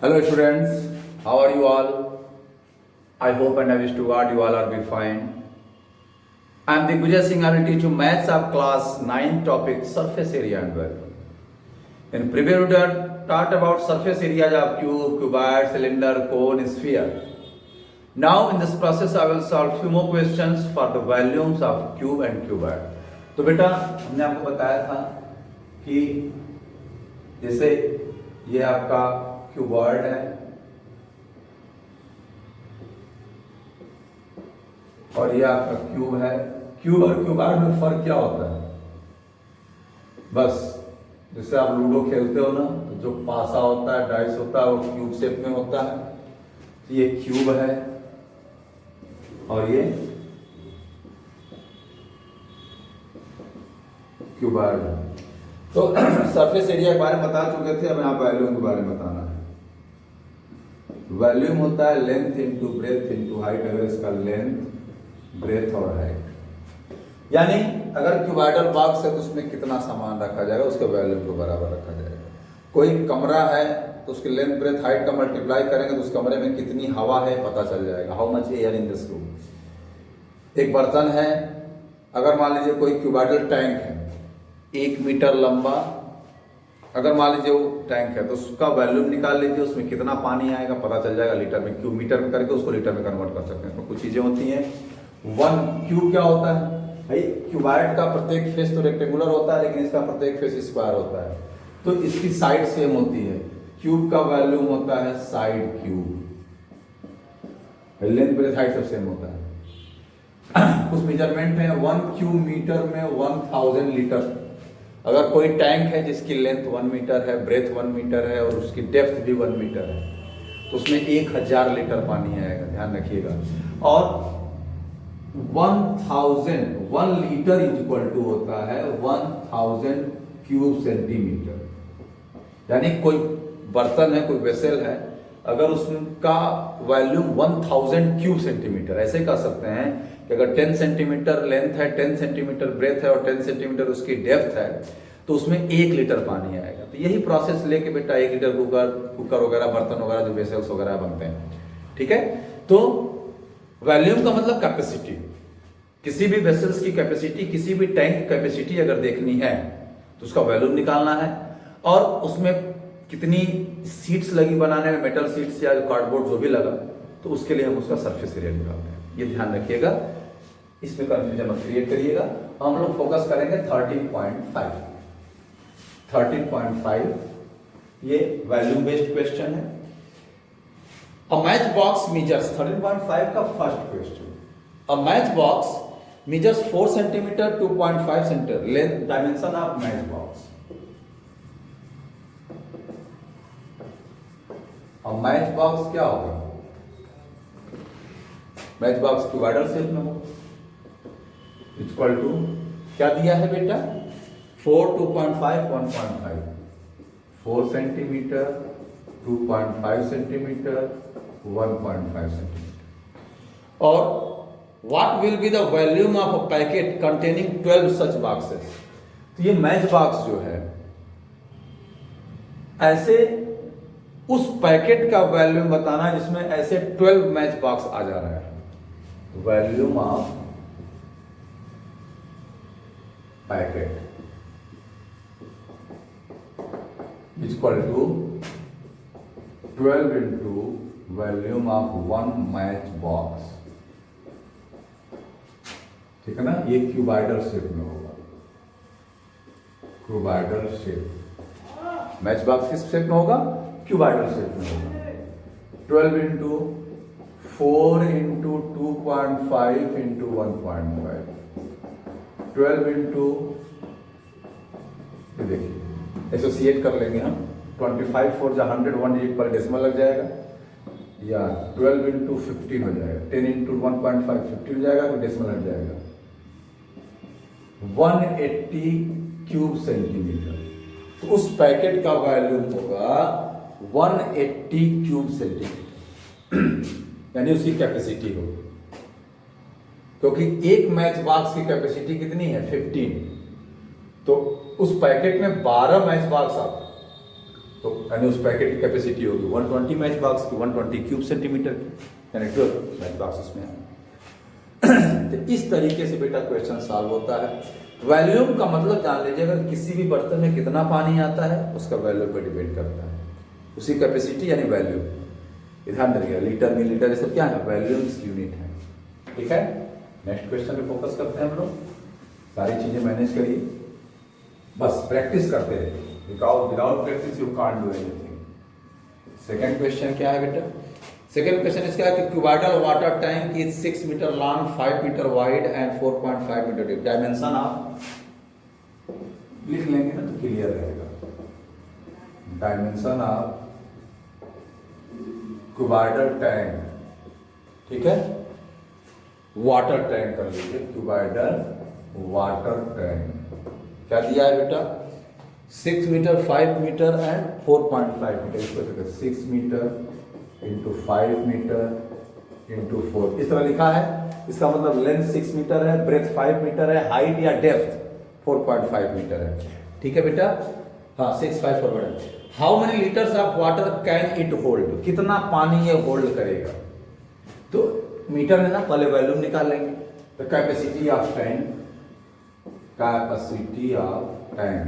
Hello students, how are you all? I hope and I wish to God you all are be fine. I am Digvijay Singh. I will teach you maths of class 9 topic surface area and value. In previous video taught about surface areas of cube, cuboid, cylinder, cone, sphere. Now in this process I will solve few more questions for the volumes of cube and cuboid. तो बेटा हमने आपको बताया था कि जैसे ये आपका क्यूबॉइड है और ये आपका क्यूब है। क्यूब और क्यूबॉइड में फर्क क्या होता है? बस जैसे आप लूडो खेलते हो ना, तो जो पासा होता है, डाइस होता है, वो क्यूब शेप में होता है। तो ये क्यूब है और ये क्यूबॉइड है। तो सरफेस एरिया के बारे में बता चुके थे, अब यहाँ वॉल्यूम के बारे में बताना है। वॉल्यूम होता है length into breadth into height. अगर इसका लेंथ, ब्रेथ और हाइट, यानी अगर क्यूबॉइडल बॉक्स है तो उसमें कितना सामान रखा जाएगा, उसके वॉल्यूम को बराबर रखा जाएगा। कोई कमरा है तो उसके लेंथ, ब्रेथ, हाइट का मल्टीप्लाई करेंगे तो उस कमरे में कितनी हवा है पता चल जाएगा, how much air in this room. एक बर्तन है, अगर मान लीजिए कोई क्यूबॉइडल टैंक है 1 मीटर लंबा, अगर मान लीजिए वो टैंक है तो उसका वॉल्यूम निकाल लीजिए, उसमें कितना पानी आएगा पता चल जाएगा लीटर में। क्यूब मीटर में करके उसको लीटर में कन्वर्ट कर सकते हैं। इसमें कुछ चीजें होती हैं। 1 क्यूब क्या होता है भाई? क्यूबॉइड का प्रत्येक फेस तो रेक्टेंगुलर होता है, लेकिन इसका प्रत्येक फेस स्क्वायर होता है, तो इसकी साइड सेम होती है। क्यूब का वॉल्यूम होता है side cube, length breadth height सब सेम होता है। कुछ मेजरमेंट है, 1 क्यूब मीटर में 1000 लीटर। अगर कोई टैंक है जिसकी लेंथ 1 मीटर है, ब्रेथ 1 मीटर है और उसकी डेप्थ भी 1 मीटर है, तो उसमें 1000 लीटर पानी आएगा, ध्यान रखिएगा। और 1 लीटर इज इक्वल टू होता है 1000 क्यूब सेंटीमीटर। यानी कोई बर्तन है, कोई वेसल है, अगर उसका वॉल्यूम 1000 क्यूब सेंटीमीटर, ऐसे कह सकते हैं कि अगर 10 सेंटीमीटर लेंथ है, 10 सेंटीमीटर ब्रेथ है और 10 सेंटीमीटर उसकी डेप्थ है, तो उसमें 1 लीटर पानी आएगा। तो यही प्रोसेस लेके बेटा 1 लीटर कुकर वगैरह, बर्तन वगैरह, जो वेसल्स वगैरह बनते हैं, ठीक है। तो वॉल्यूम का मतलब कैपेसिटी, किसी भी वेसल्स की कैपेसिटी, किसी भी टैंक की कैपेसिटी अगर देखनी है तो उसका वॉल्यूम निकालना है, और उसमें कितनी सीट्स लगी बनाने में, मेटल सीट्स या कार्डबोर्ड जो भी लगा, तो उसके लिए हम उसका सरफेस एरिया निकालते हैं। ये ध्यान रखिएगा, इसमें कंफ्यूजन मत क्रिएट करिएगा। हम लोग फोकस करेंगे 13.5। ये वॉल्यूम बेस्ड क्वेश्चन है। अ मैच बॉक्स मेजर्स, 13.5 का first question. A match box measures 4 centimetre 2.5 centimetre length dimension of match box. अब मैच बॉक्स क्या होगा? मैच बॉक्स क्यूबॉइडल शेप में हो, इक्वल टू क्या दिया है बेटा? 4, 2.5, 1.5, 4 सेंटीमीटर, 2.5 सेंटीमीटर, 1.5 सेंटीमीटर। और what will be the volume of a packet containing 12 such boxes. तो ये मैच बॉक्स जो है, ऐसे उस पैकेट का वॉल्यूम बताना जिसमें ऐसे 12 मैच बॉक्स आ जा रहा है। Volume of packet equal to 12 into volume of 1 match box, ठीक है ना। ये क्यूबॉइडल शेप में होगा, क्यूबॉइडल शेप। मैच बॉक्स किस शेप में होगा? क्यूबॉइडल शेप में होगा। 12 इंटू 4 इंटू 2.5 इंटू 1.5, 12 इंटू, देखिए एसोसिएट कर लेंगे हम। 25 4 जा 100, 1 डिजिट पर डेसिमल लग जाएगा, या 12 इंटू 15 हो जाएगा। 10 इंटू 1.5 50 हो जाएगा, तो डेसिमल हट जाएगा। 180 क्यूब सेंटीमीटर। तो उस पैकेट का वॉल्यूम होगा 180 क्यूब सेंटीमीटर, यानी उसकी कैपेसिटी होगी। क्योंकि एक मैच बॉक्स की कैपेसिटी कितनी है? 15। तो उस पैकेट में 12 मैच बॉक्स आते, तो यानी उस पैकेट की कैपेसिटी होगी 120 मैच बॉक्स की, 120 क्यूब सेंटीमीटर की, यानी 12 मैच बॉक्स उसमें है। तो इस तरीके से बेटा क्वेश्चन सॉल्व होता है। वॉल्यूम का मतलब जान लीजिए, अगर किसी भी बर्तन में कितना पानी आता है उसका वैल्यूम पर डिपेंड करता है, उसकी कैपेसिटी यानी वैल्यूम। ध्यान रखिएगा, लीटर मिलीलीटर ये सब क्या है, वॉल्यूम्स यूनिट है। ठीक है, नेक्स्ट क्वेश्चन पे फोकस करते हैं हम लोग। सारी चीजें मैनेज करिए, बस प्रैक्टिस करते रहिए। Without practice you can't do anything. Second question क्या है बेटा? सेकंड क्वेश्चन इसका है कि cuboidal water tank is 6 metre long, 5 metre wide and 4.5 metre deep. Dimension आप लिख लेंगे ना तो क्लियर रहेगा। डायमेंशन ऑफ क्यूबाइडल टैंक, ठीक है, वाटर टैंक कर लीजिए, क्यूबाइडल वाटर टैंक क्या दिया है बेटा? 6 मीटर, 5 मीटर एंड 4.5 मीटर। इसको 6 मीटर इंटू 5 मीटर इंटू 4 इस तरह लिखा है। इसका मतलब लेंथ 6 मीटर है, ब्रेथ 5 मीटर है, हाइट या डेप्थ 4.5 मीटर है। ठीक है बेटा, हाँ 6, 5, 4। How many litres of water can it hold? कितना पानी ये होल्ड करेगा? तो मीटर है ना, पहले वॉल्यूम निकाल लेंगे। तो capacity of tank, capacity of tank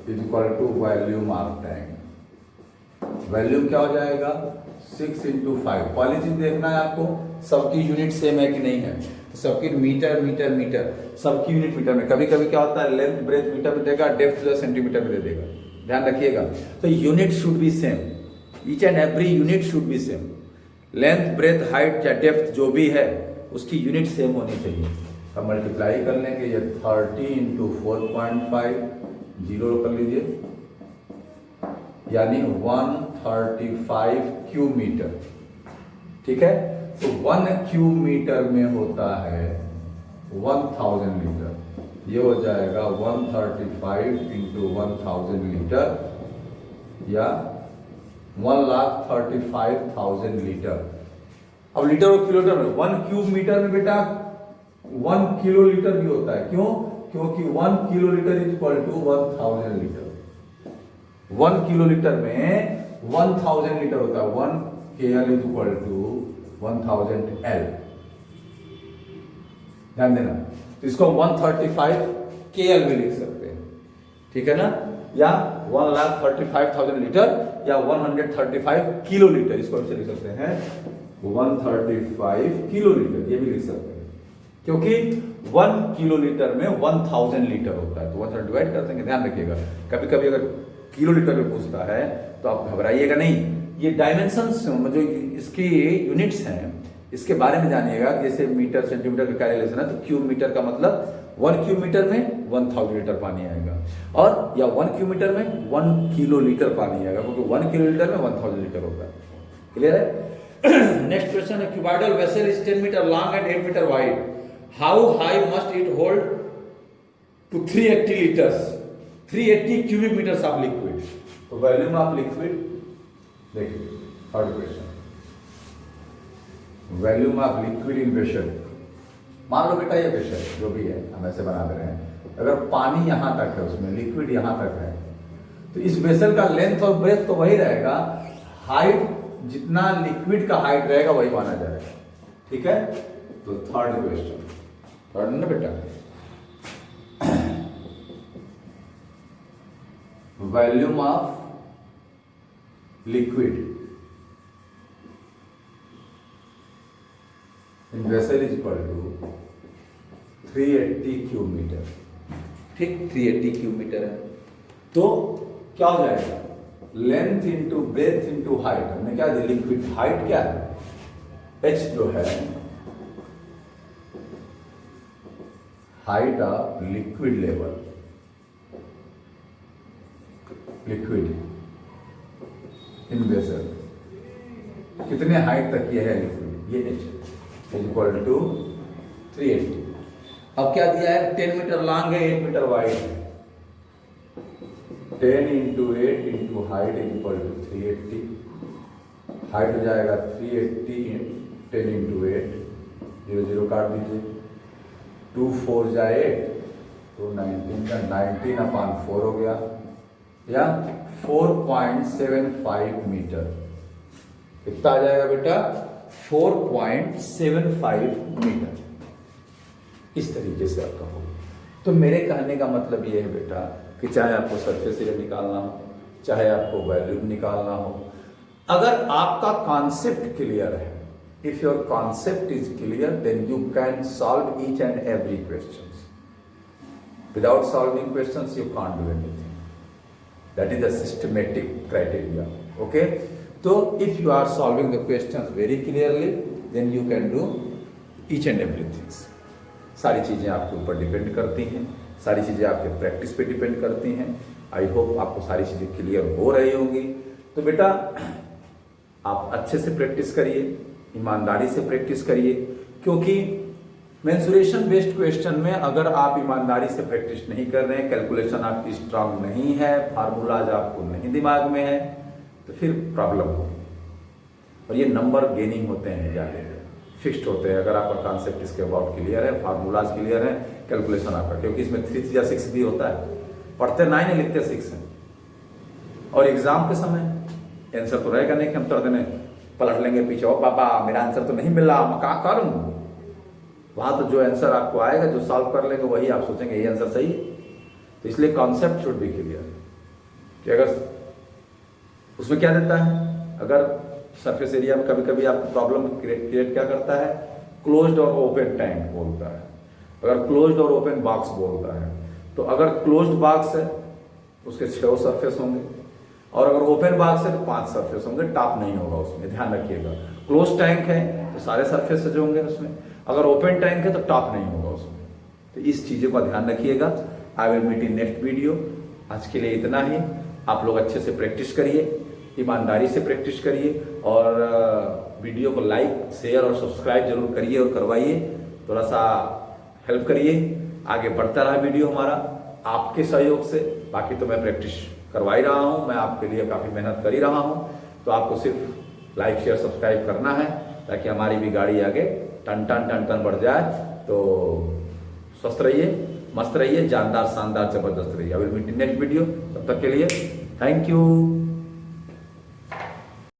is equal to volume of tank. Volume क्या हो जाएगा? 6 इंटू 5। पहली चीज देखना है आपको, सबकी यूनिट सेम है कि नहीं है। तो सबकी मीटर मीटर मीटर, सबकी यूनिट मीटर में। कभी कभी क्या होता है, लेंथ ब्रेथ मीटर में देगा, डेप्थ जो सेंटीमीटर में दे देगा। ध्यान रखिएगा। तो unit should be same, each and every unit should be same. Length breadth height या डेप्थ जो भी है उसकी यूनिट सेम होनी चाहिए। अब मल्टीप्लाई कर लेंगे, ये 30 इंटू 4.5, जीरो कर लीजिए, यानी 135 क्यूब मीटर। ठीक है, तो 1 क्यूब मीटर में होता है 1000 लीटर। ये हो जाएगा 135 इंटू 1000 लीटर या 1,35,000 लीटर। अब लीटर और किलोमीटर में 1 क्यूब मीटर में बेटा 1 किलो लीटर भी होता है। क्यों? क्योंकि 1 kilo litre is equal to 1000 litre. 1 kilo litre में 1000 लीटर होता है। 1 KL is equal to 1000 L। ध्यान देना, तो इसको 135 KL भी लिख सकते हैं। ठीक है ना, या 1,35,000 लीटर या 135 किलो लीटर, इसको हम लिख सकते हैं 135 किलो लीटर, ये भी लिख सकते हैं। क्योंकि 1 किलो लीटर में 1000 लीटर होता है, तो 1 डिवाइड कर देंगे। ध्यान रखिएगा, कभी कभी अगर किलो लीटर में पूछता है तो आप घबराइएगा नहीं। ये डायमेंशंस जो इसकी यूनिट्स हैं इसके बारे में जानिएगा। जैसे मीटर सेंटीमीटर का कैलकुलेशन है तो क्यूब मीटर का मतलब 1 क्यूब मीटर में 1000 लीटर पानी आएगा, और या 1 क्यूब मीटर में 1 किलो लीटर पानी आएगा, क्योंकि 1 किलो लीटर में 1000 लीटर होगा। क्लियर है? नेक्स्ट क्वेश्चन है, cuboidal vessel is 10 metre long and 8 metre wide. How high must it hold to 380 litres, 380 cubic metres of liquid. तो वॉल्यूम ऑफ लिक्विड देखिए, third question, volume of liquid in vessel. मान लो बेटा ये vessel जो भी है हम ऐसे बना दे रहे हैं, अगर पानी यहां तक है, उसमें लिक्विड यहां तक है, तो इस वेसल का लेंथ और ब्रेथ तो वही रहेगा, हाइट जितना लिक्विड का हाइट रहेगा वही माना जाएगा। ठीक है, तो थर्ड क्वेश्चन, थर्ड ना बेटा, volume of liquid in vessel is equal to 380 cube metre. ठीक, 380 क्यूब मीटर है, तो क्या हो जाएगा, length into breadth into height. हमने क्या दिया, लिक्विड हाइट क्या है, h जो है height of liquid level, liquid in vessel, कितने हाइट तक ये है लिक्विड, ये h इज इक्वल टू 380। अब क्या दिया है, 10 मीटर लॉन्ग है, 8 मीटर वाइड है, 10 into 8 into height is equal to 380। Height हो जाएगा 380, 10 इंटू 8, 0 0 काट दीजिए, 2 4 जाए 8, तो 19 का 19/4 हो गया, या 4.75 मीटर। कितना आ जाएगा बेटा? 4.75 मीटर। इस तरीके से आपका होगा। तो मेरे कहने का मतलब ये है बेटा कि चाहे आपको सरफेस एरिया निकालना हो, चाहे आपको वॉल्यूम निकालना हो, अगर आपका कॉन्सेप्ट क्लियर है, if your concept is clear, then you can solve each and every question. Without solving questions you can't do anything. That is the systematic criteria. Okay, तो if you are solving the questions very clearly, then you can do each and everything. सारी चीजें आपके ऊपर depend करती हैं, सारी चीजें आपके प्रैक्टिस पे डिपेंड करती हैं। आई होप आपको सारी चीजें क्लियर हो रही होंगी। तो बेटा आप अच्छे से प्रैक्टिस करिए, ईमानदारी से प्रैक्टिस करिए, क्योंकि मेंसुरेशन बेस्ड क्वेश्चन में अगर आप ईमानदारी से प्रैक्टिस नहीं कर रहे हैं, कैलकुलेशन आपकी स्ट्रांग नहीं है, फार्मूलाज आपको नहीं दिमाग में है, तो फिर प्रॉब्लम होगी। और ये नंबर गेनिंग होते हैं ज़्यादा, फिक्स्ड होते हैं। अगर आपका कॉन्सेप्ट इसके अबाउट क्लियर है, फार्मूलाज क्लियर है, कैलकुलेशन आपका, क्योंकि इसमें 3 या 6 भी होता है। पढ़ते 9 है, लिखते 6 है। और एग्जाम के समय आंसर तो रहेगा नहीं कि हम तुरंत में पलट लेंगे पीछे, ओ पापा मेरा आंसर तो नहीं मिला, मैं क्या करूं। वहां तो जो आंसर आपको आएगा, जो सॉल्व कर लेंगे, वही आप सोचेंगे ये आंसर सही है। तो इसलिए कॉन्सेप्ट शुड बी क्लियर कि अगर उसमें क्या देता है, अगर सरफेस एरिया में कभी कभी आपको प्रॉब्लम क्रिएट क्या करता है, क्लोज्ड और ओपन टैंक बोलता है, अगर क्लोज्ड और ओपन बॉक्स बोलता है। तो अगर क्लोज्ड बॉक्स है उसके 6 सरफेस होंगे, और अगर ओपन बॉक्स है तो 5 सरफेस होंगे, टॉप नहीं होगा उसमें, ध्यान रखिएगा। क्लोज टैंक है तो सारे सरफेस जो होंगे उसमें, अगर ओपन टैंक है तो टॉप नहीं होगा उसमें। तो इस चीज़ों का ध्यान रखिएगा। I will meet in next video. आज के लिए इतना ही। आप लोग अच्छे से प्रैक्टिस करिए, ईमानदारी से प्रैक्टिस करिए, और वीडियो को लाइक, शेयर और सब्सक्राइब जरूर करिए और करवाइए। थोड़ा सा हेल्प करिए, आगे बढ़ता रहा वीडियो हमारा आपके सहयोग से। बाकी तो मैं प्रैक्टिस करवा ही रहा हूँ, मैं आपके लिए काफ़ी मेहनत कर ही रहा हूँ। तो आपको सिर्फ लाइक, शेयर, सब्सक्राइब करना है, ताकि हमारी भी गाड़ी आगे टन टन टन टन बढ़ जाए। तो स्वस्थ रहिए, मस्त रहिए, जानदार, शानदार, जबरदस्त रहिए। I will meet in next video. तब तक के लिए थैंक यू।